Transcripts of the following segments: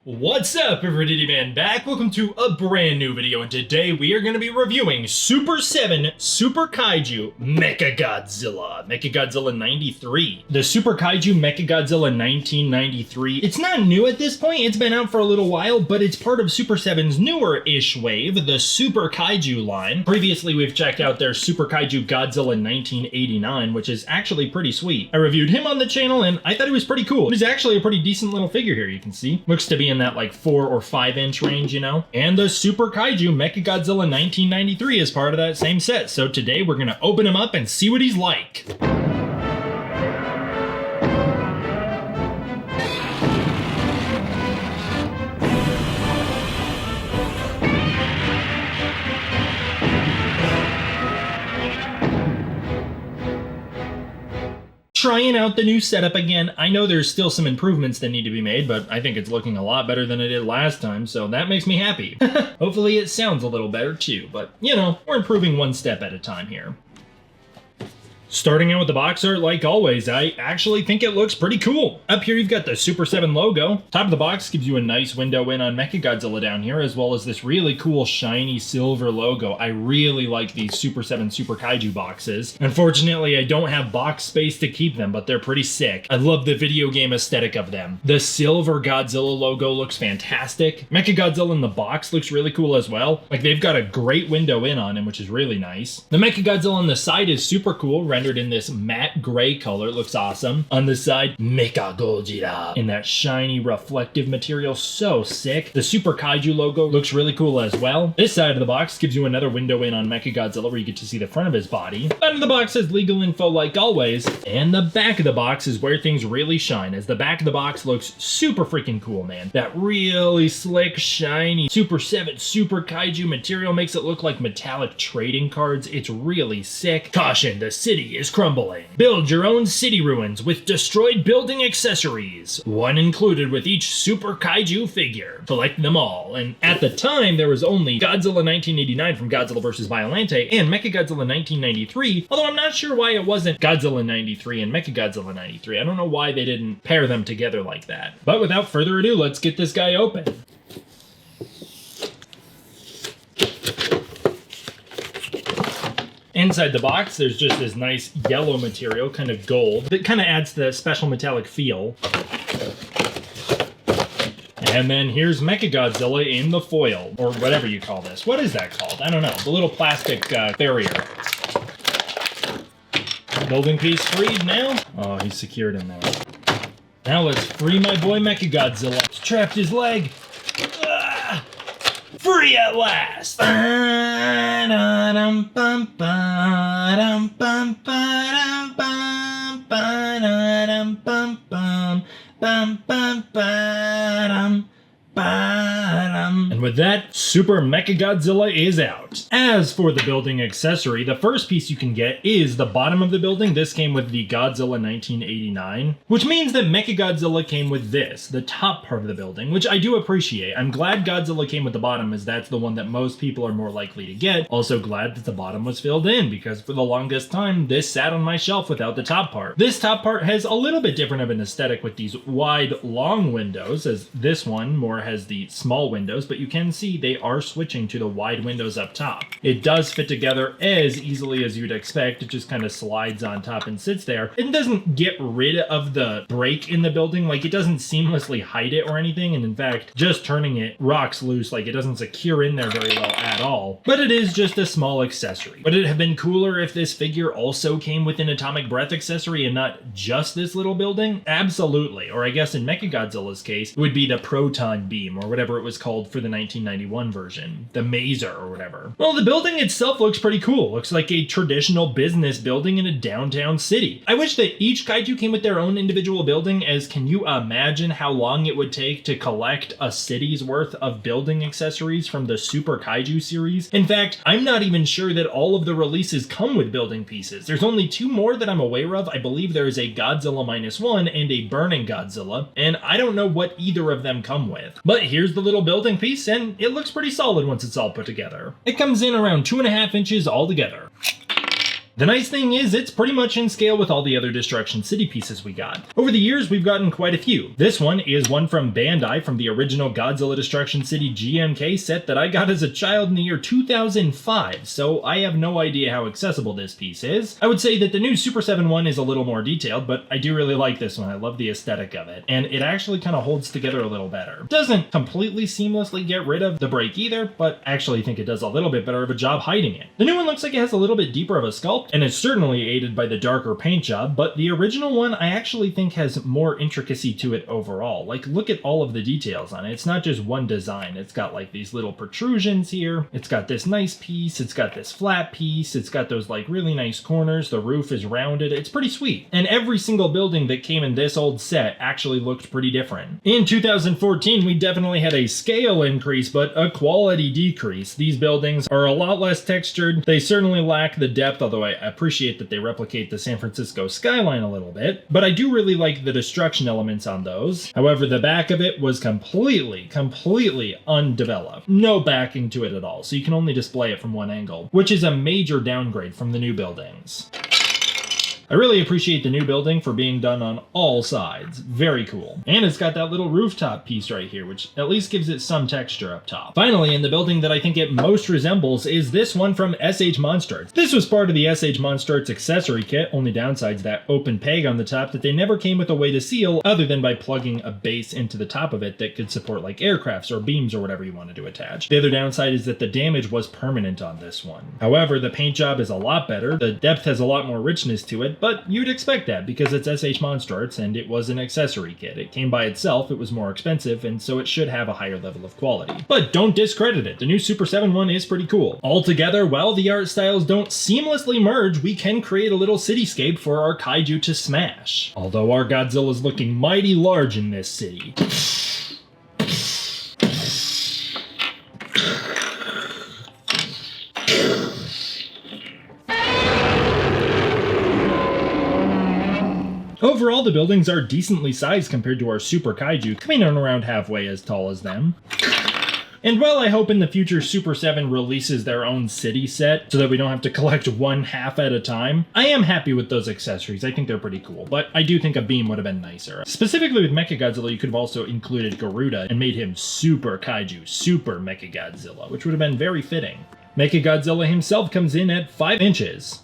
What's up, everybody, man? Back. Welcome to a brand new video, and today we are going to be reviewing Super7 Super Kaiju Mechagodzilla. Mechagodzilla 93. The Super Kaiju Mechagodzilla 1993. It's not new at this point, it's been out for a little while, but it's part of Super7's newer-ish wave, the Super Kaiju line. Previously, we've checked out their Super Kaiju Godzilla 1989, which is actually pretty sweet. I reviewed him on the channel, and I thought he was pretty cool. He's actually a pretty decent little figure here, you can see. Looks to be in that like 4 or 5 inch range, you know? And the Super Kaiju Mechagodzilla 1993 is part of that same set. So today we're gonna open him up and see what he's like. Trying out the new setup again. I know there's still some improvements that need to be made, but I think it's looking a lot better than it did last time, so that makes me happy. Hopefully it sounds a little better too, but you know, we're improving one step at a time here. Starting out with the box art, like always, I actually think it looks pretty cool. Up here you've got the Super7 logo. Top of the box gives you a nice window in on Mechagodzilla down here, as well as this really cool shiny silver logo. I really like these Super7 Super Kaiju boxes. Unfortunately, I don't have box space to keep them, but they're pretty sick. I love the video game aesthetic of them. The silver Godzilla logo looks fantastic. Mechagodzilla in the box looks really cool as well. Like, they've got a great window in on him, which is really nice. The Mechagodzilla on the side is super cool, rendered in this matte gray color. Looks awesome. On the side, Gojira in that shiny reflective material. So sick. The Super Kaiju logo looks really cool as well. This side of the box gives you another window in on Mechagodzilla where you get to see the front of his body. Front of the box has legal info like always, and the back of the box is where things really shine, as the back of the box looks super freaking cool, man. That really slick, shiny Super7 Super Kaiju material makes it look like metallic trading cards. It's really sick. Caution, the city is crumbling. Build your own city ruins with destroyed building accessories. One included with each Super Kaiju figure. Collect them all. And at the time, there was only Godzilla 1989 from Godzilla vs. Violente and Mechagodzilla 1993, although I'm not sure why it wasn't Godzilla 93 and Mechagodzilla 93. I don't know why they didn't pair them together like that. But without further ado, let's get this guy open. Inside the box, there's just this nice yellow material, kind of gold, that kind of adds the special metallic feel. And then here's Mechagodzilla in the foil, or whatever you call this. What is that called? I don't know. The little plastic barrier. Building piece freed now. Oh, he's secured in there. Now let's free my boy Mechagodzilla. He's trapped his leg. Ah! Free at last! And with that, Super Mechagodzilla is out. As for the building accessory, the first piece you can get is the bottom of the building. This came with the Godzilla 1989, which means that Mechagodzilla came with this, the top part of the building, which I do appreciate. I'm glad Godzilla came with the bottom, as that's the one that most people are more likely to get. Also glad that the bottom was filled in, because for the longest time, this sat on my shelf without the top part. This top part has a little bit different of an aesthetic with these wide, long windows, as this one more has the small windows, but you can see they are switching to the wide windows up top. It does fit together as easily as you'd expect. It just kind of slides on top and sits there. It doesn't get rid of the break in the building, like it doesn't seamlessly hide it or anything, and in fact, just turning it rocks loose, like it doesn't secure in there very well at all. But it is just a small accessory. Would it have been cooler if this figure also came with an atomic breath accessory and not just this little building? Absolutely. Or I guess in Mechagodzilla's case, it would be the proton beam, or whatever it was called for the 1991 version. The Mazer or whatever. Well, the building itself looks pretty cool. Looks like a traditional business building in a downtown city. I wish that each kaiju came with their own individual building, as can you imagine how long it would take to collect a city's worth of building accessories from the Super Kaiju series? In fact, I'm not even sure that all of the releases come with building pieces. There's only 2 more that I'm aware of. I believe there is a Godzilla -1 and a Burning Godzilla, and I don't know what either of them come with. But here's the little building piece, and it looks pretty solid once it's all put together. It comes in around 2.5 inches altogether. The nice thing is it's pretty much in scale with all the other Destruction City pieces we got. Over the years, we've gotten quite a few. This one is one from Bandai from the original Godzilla Destruction City GMK set that I got as a child in the year 2005, so I have no idea how accessible this piece is. I would say that the new Super 7 one is a little more detailed, but I do really like this one. I love the aesthetic of it, and it actually kind of holds together a little better. Doesn't completely seamlessly get rid of the break either, but I actually think it does a little bit better of a job hiding it. The new one looks like it has a little bit deeper of a sculpt, and it's certainly aided by the darker paint job, but the original one I actually think has more intricacy to it overall. Like, look at all of the details on it. It's not just one design. It's got like these little protrusions here. It's got this nice piece. It's got this flat piece. It's got those like really nice corners. The roof is rounded. It's pretty sweet. And every single building that came in this old set actually looked pretty different. In 2014, we definitely had a scale increase, but a quality decrease. These buildings are a lot less textured. They certainly lack the depth, although I appreciate that they replicate the San Francisco skyline a little bit. But I do really like the destruction elements on those. However, the back of it was completely undeveloped. No backing to it at all, so you can only display it from one angle, which is a major downgrade from the new buildings. I really appreciate the new building for being done on all sides. Very cool. And it's got that little rooftop piece right here, which at least gives it some texture up top. Finally, in the building that I think it most resembles is this one from SH MonsterArts. This was part of the SH MonsterArts accessory kit, only downside's that open peg on the top that they never came with a way to seal other than by plugging a base into the top of it that could support like aircrafts or beams or whatever you wanted to attach. The other downside is that the damage was permanent on this one. However, the paint job is a lot better, the depth has a lot more richness to it, but you'd expect that because it's SH MonsterArts and it was an accessory kit. It came by itself, it was more expensive, and so it should have a higher level of quality. But don't discredit it, the new Super 7 one is pretty cool. Altogether, while the art styles don't seamlessly merge, we can create a little cityscape for our kaiju to smash. Although our Godzilla's looking mighty large in this city. Overall, the buildings are decently sized compared to our Super Kaiju, coming in around halfway as tall as them. And while I hope in the future Super 7 releases their own city set so that we don't have to collect one half at a time, I am happy with those accessories. I think they're pretty cool, but I do think a beam would have been nicer. Specifically with Mechagodzilla, you could have also included Garuda and made him Super Kaiju, Super Mechagodzilla, which would have been very fitting. Mechagodzilla himself comes in at 5 inches.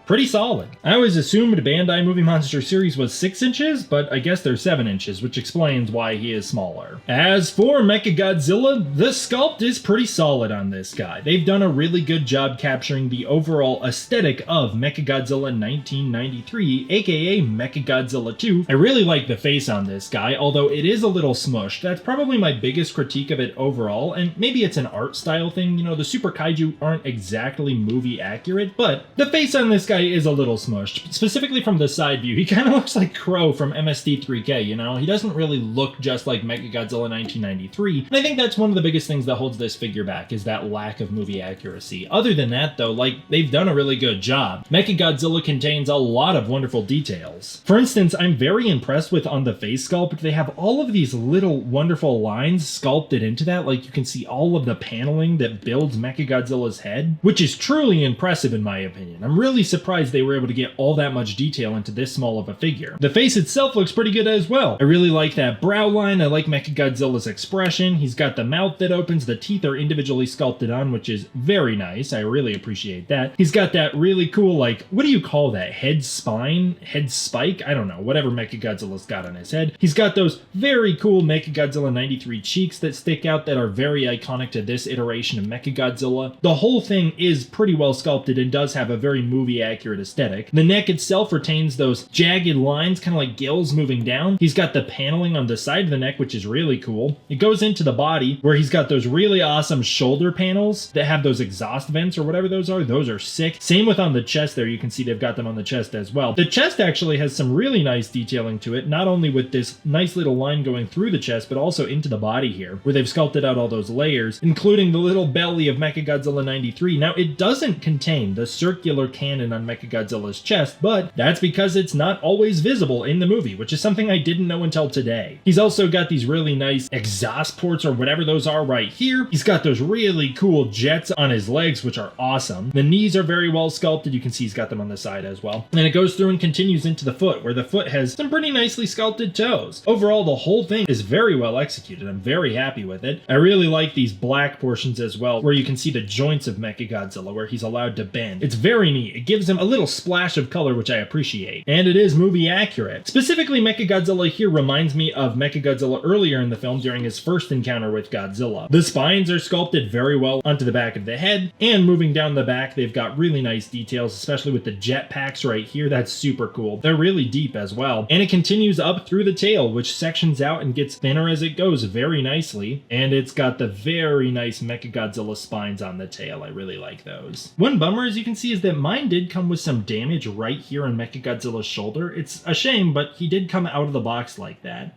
Pretty solid. I always assumed Bandai Movie Monster Series was 6 inches, but I guess they're 7 inches, which explains why he is smaller. As for Mechagodzilla, the sculpt is pretty solid on this guy. They've done a really good job capturing the overall aesthetic of Mechagodzilla 1993, aka Mechagodzilla 2. I really like the face on this guy, although it is a little smushed. That's probably my biggest critique of it overall, and maybe it's an art style thing. You know, the Super Kaiju aren't exactly movie accurate, but the face on this guy is a little smushed. Specifically from the side view, he kind of looks like Crow from MST3K, you know? He doesn't really look just like Mechagodzilla 1993, and I think that's one of the biggest things that holds this figure back, is that lack of movie accuracy. Other than that, though, like, they've done a really good job. Mechagodzilla contains a lot of wonderful details. For instance, I'm very impressed with on the face sculpt, they have all of these little wonderful lines sculpted into that, like you can see all of the paneling that builds Mechagodzilla's head, which is truly impressive in my opinion. I'm really surprised they were able to get all that much detail into this small of a figure. The face itself looks pretty good as well. I really like that brow line. I like Mechagodzilla's expression. He's got the mouth that opens. The teeth are individually sculpted on, which is very nice. I really appreciate that. He's got that really cool, like, what do you call that? Head spine? Head spike? I don't know. Whatever Mechagodzilla's got on his head. He's got those very cool Mechagodzilla 93 cheeks that stick out that are very iconic to this iteration of Mechagodzilla. The whole thing is pretty well sculpted and does have a very movie accurate aesthetic. The neck itself retains those jagged lines, kind of like gills moving down. He's got the paneling on the side of the neck, which is really cool. It goes into the body, where he's got those really awesome shoulder panels that have those exhaust vents or whatever those are. Those are sick. Same with on the chest there. You can see they've got them on the chest as well. The chest actually has some really nice detailing to it, not only with this nice little line going through the chest, but also into the body here, where they've sculpted out all those layers, including the little belly of Mechagodzilla 93. Now, it doesn't contain the circular cannon on Mechagodzilla's chest, but that's because it's not always visible in the movie, which is something I didn't know until today. He's also got these really nice exhaust ports or whatever those are right here. He's got those really cool jets on his legs, which are awesome. The knees are very well sculpted. You can see he's got them on the side as well. And it goes through and continues into the foot, where the foot has some pretty nicely sculpted toes. Overall, the whole thing is very well executed. I'm very happy with it. I really like these black portions as well, where you can see the joints of Mechagodzilla, where he's allowed to bend. It's very neat. It gives him a little splash of color, which I appreciate. And it is movie accurate. Specifically, Mechagodzilla here reminds me of Mechagodzilla earlier in the film during his first encounter with Godzilla. The spines are sculpted very well onto the back of the head, and moving down the back, they've got really nice details, especially with the jet packs right here. That's super cool. They're really deep as well. And it continues up through the tail, which sections out and gets thinner as it goes very nicely. And it's got the very nice Mechagodzilla spines on the tail. I really like those. One bummer, as you can see, is that mine did come with some damage right here on Mechagodzilla's shoulder. It's a shame, but he did come out of the box like that.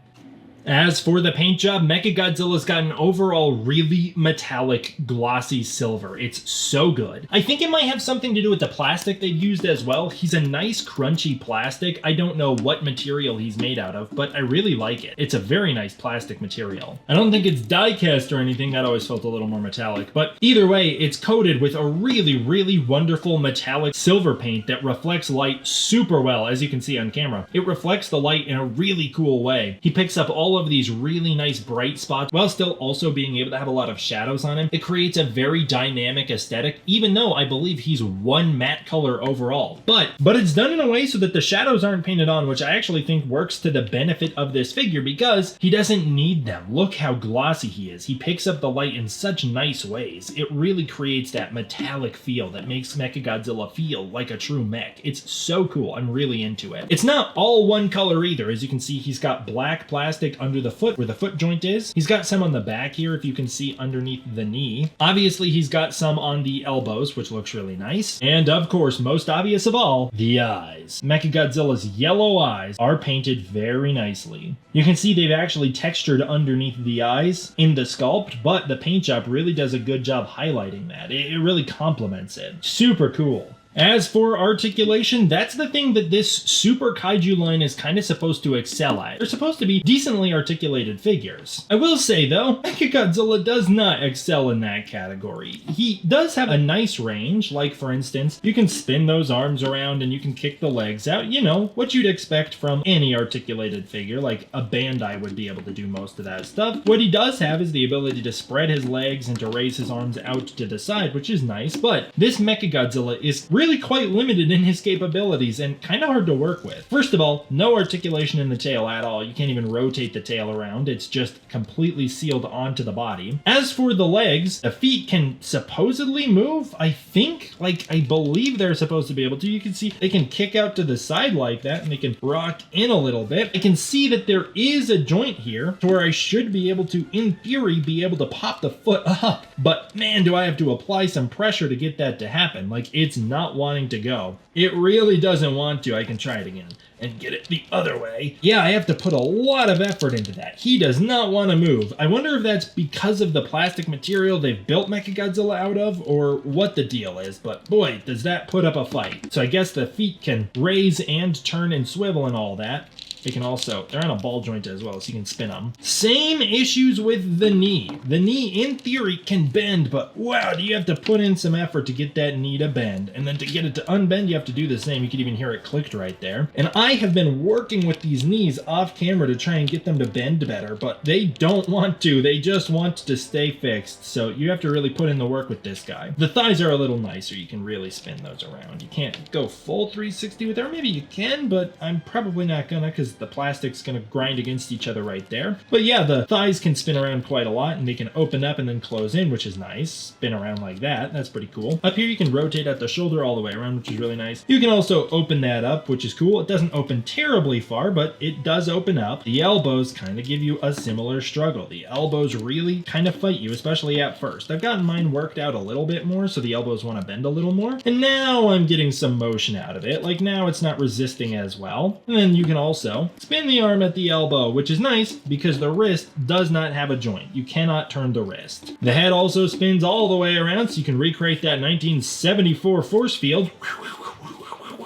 As for the paint job, Mechagodzilla's got an overall really metallic, glossy silver. It's so good. I think it might have something to do with the plastic they've used as well. He's a nice, crunchy plastic. I don't know what material he's made out of, but I really like it. It's a very nice plastic material. I don't think it's die-cast or anything. That always felt a little more metallic. But either way, it's coated with a really, really wonderful metallic silver paint that reflects light super well, as you can see on camera. It reflects the light in a really cool way. He picks up all of these really nice bright spots while still also being able to have a lot of shadows on him. It creates a very dynamic aesthetic, even though I believe he's one matte color overall. But it's done in a way so that the shadows aren't painted on, which I actually think works to the benefit of this figure because he doesn't need them. Look how glossy he is. He picks up the light in such nice ways. It really creates that metallic feel that makes Mechagodzilla feel like a true mech. It's so cool. I'm really into it. It's not all one color either. As you can see, he's got black plastic under the foot where the foot joint is. He's got some on the back here, if you can see underneath the knee. Obviously, he's got some on the elbows, which looks really nice. And of course, most obvious of all, the eyes. Mechagodzilla's yellow eyes are painted very nicely. You can see they've actually textured underneath the eyes in the sculpt, but the paint job really does a good job highlighting that. It really complements it. Super cool. As for articulation, that's the thing that this Super Kaiju line is kind of supposed to excel at. They're supposed to be decently articulated figures. I will say though, Mechagodzilla does not excel in that category. He does have a nice range, like for instance, you can spin those arms around and you can kick the legs out. You know, what you'd expect from any articulated figure, like a Bandai would be able to do most of that stuff. What he does have is the ability to spread his legs and to raise his arms out to the side, which is nice, but this Mechagodzilla is really quite limited in his capabilities and kind of hard to work with. First of all, no articulation in the tail at all. You can't even rotate the tail around. It's just completely sealed onto the body. As for the legs, the feet can supposedly move, I think. I believe they're supposed to be able to. You can see they can kick out to the side like that and they can rock in a little bit. I can see that there is a joint here to where I should be able to, in theory, be able to pop the foot up. But man, do I have to apply some pressure to get that to happen. Like, it's not wanting to go. It really doesn't want to. I can try it again and get it the other way. Yeah, I have to put a lot of effort into that. He does not want to move. I wonder if that's because of the plastic material they've built Mechagodzilla out of or what the deal is, but boy, does that put up a fight. So I guess the feet can raise and turn and swivel and all that. They can also, they're on a ball joint as well, so you can spin them. Same issues with the knee. The knee, in theory, can bend, but wow, do you have to put in some effort to get that knee to bend. And then to get it to unbend, you have to do the same. You can even hear it clicked right there. And I have been working with these knees off camera to try and get them to bend better, but they don't want to. They just want to stay fixed. So you have to really put in the work with this guy. The thighs are a little nicer. You can really spin those around. You can't go full 360 with it, or maybe you can, but I'm probably not gonna because the plastic's gonna grind against each other right there. But yeah, the thighs can spin around quite a lot and they can open up and then close in, which is nice. Spin around like that. That's pretty cool. Up here you can rotate at the shoulder all the way around, which is really nice. You can also open that up, which is cool. It doesn't open terribly far, but it does open up. The elbows kind of give you a similar struggle. The elbows really kind of fight you, especially at first. I've gotten mine worked out a little bit more, so the elbows want to bend a little more. And now I'm getting some motion out of it. Like now it's not resisting as well. And then you can also spin the arm at the elbow, which is nice because the wrist does not have a joint. You cannot turn the wrist. The head also spins all the way around, so you can recreate that 1974 force field.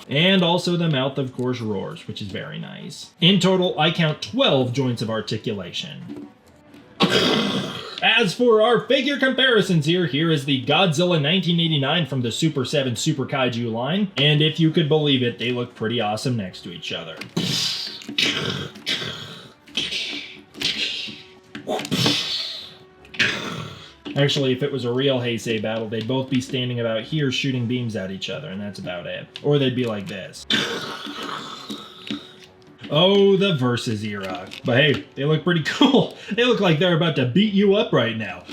And also the mouth, of course, roars, which is very nice. In total, I count 12 joints of articulation. As for our figure comparisons here is the Godzilla 1989 from the Super 7 Super Kaiju line, and if you could believe it, they look pretty awesome next to each other. Actually, if it was a real Heisei battle, they'd both be standing about here shooting beams at each other, and that's about it. Or they'd be like this. Oh, the Versus era. But hey, they look pretty cool. They look like they're about to beat you up right now.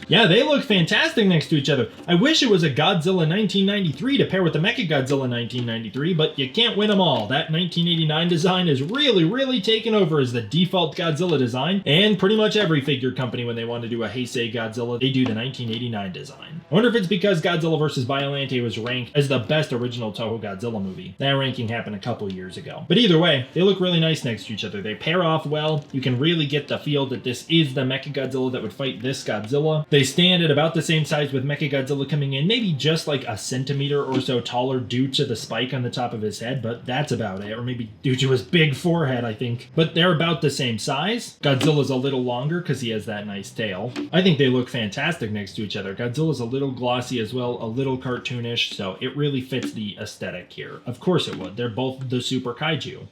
Yeah, they look fantastic next to each other. I wish it was a Godzilla 1993 to pair with the Mechagodzilla 1993, but you can't win them all. That 1989 design is really taken over as the default Godzilla design, and pretty much every figure company, when they want to do a Heisei Godzilla, they do the 1989 design. I wonder if it's because Godzilla vs. Violante was ranked as the best original Toho Godzilla movie. That ranking happened a couple years ago. But either way, they look really nice next to each other. They pair off well. You can really get the feel that this is the Mechagodzilla that would fight this Godzilla. They stand at about the same size, with Mechagodzilla coming in maybe just like a centimeter or so taller due to the spike on the top of his head, but that's about it. Or maybe due to his big forehead, I think. But they're about the same size. Godzilla's a little longer because he has that nice tail. I think they look fantastic next to each other. Godzilla's a little glossy as well, a little cartoonish, so it really fits the aesthetic here. Of course it would. They're both the Super Kaiju.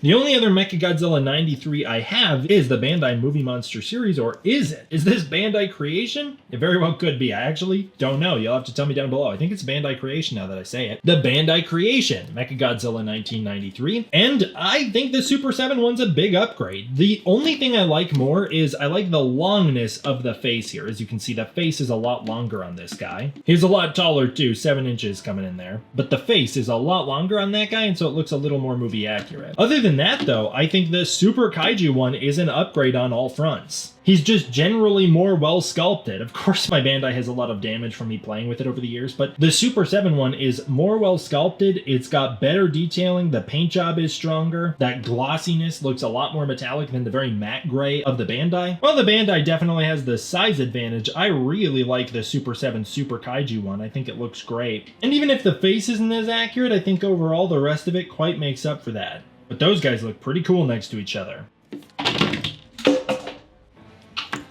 The only other Mechagodzilla 93 I have is the Bandai Movie Monster series, or is it? Is this Bandai Creation? It very well could be. I actually don't know. You'll have to tell me down below. I think it's Bandai Creation now that I say it. The Bandai Creation, Mechagodzilla 1993, and I think the Super 7 one's a big upgrade. The only thing I like more is I like the longness of the face here. As you can see, the face is a lot longer on this guy. He's a lot taller too, 7 inches coming in there. But the face is a lot longer on that guy, and so it looks a little more movie accurate. Other than that though, I think the Super Kaiju one is an upgrade on all fronts. He's just generally more well sculpted. Of course my Bandai has a lot of damage from me playing with it over the years, but the Super 7 one is more well sculpted, it's got better detailing, the paint job is stronger, that glossiness looks a lot more metallic than the very matte gray of the Bandai. While the Bandai definitely has the size advantage, I really like the Super 7 Super Kaiju one. I think it looks great. And even if the face isn't as accurate, I think overall the rest of it quite makes up for that. But those guys look pretty cool next to each other.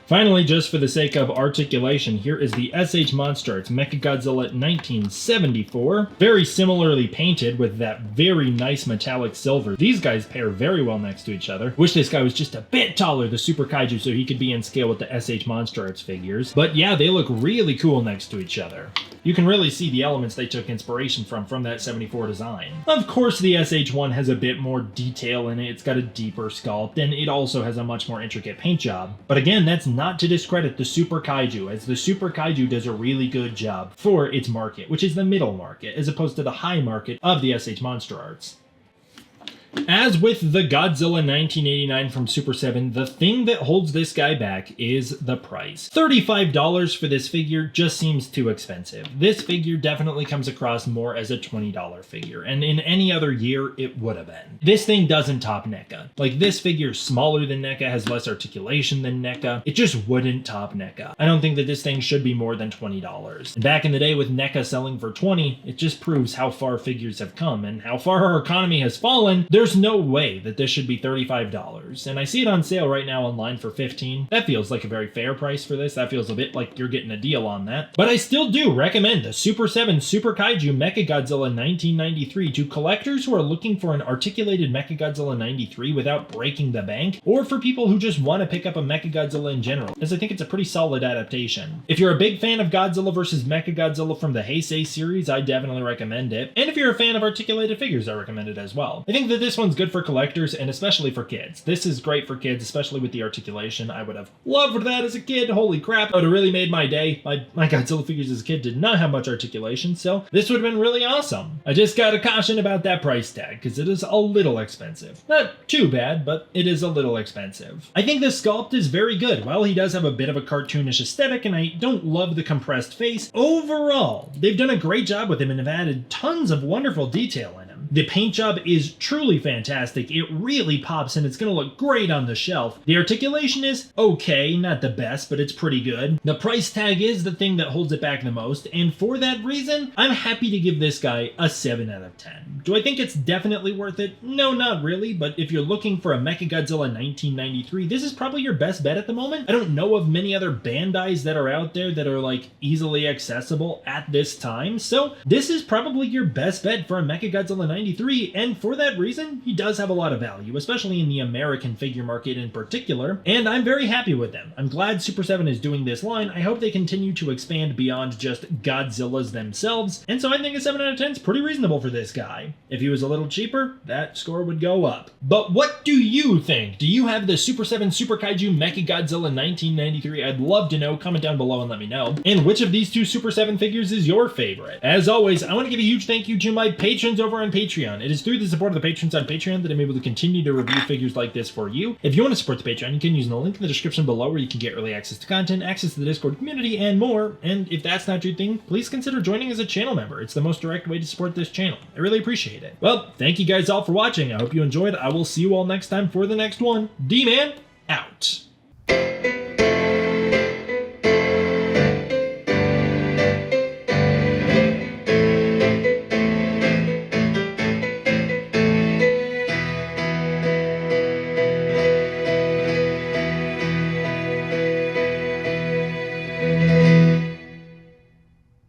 Finally, just for the sake of articulation, here is the SH MonsterArts Mechagodzilla 1974. Very similarly painted with that very nice metallic silver. These guys pair very well next to each other. Wish this guy was just a bit taller, the Super Kaiju, so he could be in scale with the SH MonsterArts figures. But yeah, they look really cool next to each other. You can really see the elements they took inspiration from that 74 design. Of course, the SH one has a bit more detail in it. It's got a deeper sculpt, and it also has a much more intricate paint job. But again, that's not to discredit the Super Kaiju, as the Super Kaiju does a really good job for its market, which is the middle market, as opposed to the high market of the SH MonsterArts. As with the Godzilla 1989 from Super 7, the thing that holds this guy back is the price. $35 for this figure just seems too expensive. This figure definitely comes across more as a $20 figure, and in any other year, it would have been. This thing doesn't top NECA. Like, this figure is smaller than NECA, has less articulation than NECA. It just wouldn't top NECA. I don't think that this thing should be more than $20. And back in the day with NECA selling for $20, it just proves how far figures have come and how far our economy has fallen. There's no way that this should be $35, and I see it on sale right now online for $15. That feels like a very fair price for this. That feels a bit like you're getting a deal on that. But I still do recommend the Super 7 Super Kaiju Mechagodzilla 1993 to collectors who are looking for an articulated Mechagodzilla 93 without breaking the bank, or for people who just want to pick up a Mechagodzilla in general, as I think it's a pretty solid adaptation. If you're a big fan of Godzilla vs. Mechagodzilla from the Heisei series, I definitely recommend it. And if you're a fan of articulated figures, I recommend it as well. I think that this one's good for collectors and especially for kids. This is great for kids, especially with the articulation. I would have loved that as a kid. Holy crap, that would have really made my day. My Godzilla figures as a kid did not have much articulation, so this would have been really awesome. I just gotta caution about that price tag, because it is a little expensive. Not too bad, but it is a little expensive. I think the sculpt is very good. While he does have a bit of a cartoonish aesthetic, and I don't love the compressed face, overall, they've done a great job with him and have added tons of wonderful detail in him. on. The paint job is truly fantastic. It really pops and it's going to look great on the shelf. The articulation is okay, not the best, but it's pretty good. The price tag is the thing that holds it back the most, and for that reason, I'm happy to give this guy a 7 out of 10. Do I think it's definitely worth it? No, not really, but if you're looking for a Mechagodzilla 1993, this is probably your best bet at the moment. I don't know of many other Bandais that are out there that are like easily accessible at this time, so this is probably your best bet for a Mechagodzilla 93, and for that reason, he does have a lot of value, especially in the American figure market in particular, and I'm very happy with them. I'm glad Super 7 is doing this line. I hope they continue to expand beyond just Godzillas themselves, and so I think a 7 out of 10 is pretty reasonable for this guy. If he was a little cheaper, that score would go up. But what do you think? Do you have the Super 7 Super Kaiju Mechagodzilla 1993? I'd love to know. Comment down below and let me know. And which of these two Super 7 figures is your favorite? As always, I want to give a huge thank you to my patrons over on Patreon. It is through the support of the patrons on Patreon that I'm able to continue to review figures like this for you. If you want to support the Patreon, you can use the link in the description below where you can get early access to content, access to the Discord community, and more. And if that's not your thing, please consider joining as a channel member. It's the most direct way to support this channel. I really appreciate it. Well, thank you guys all for watching. I hope you enjoyed. I will see you all next time for the next one. D-Man, out.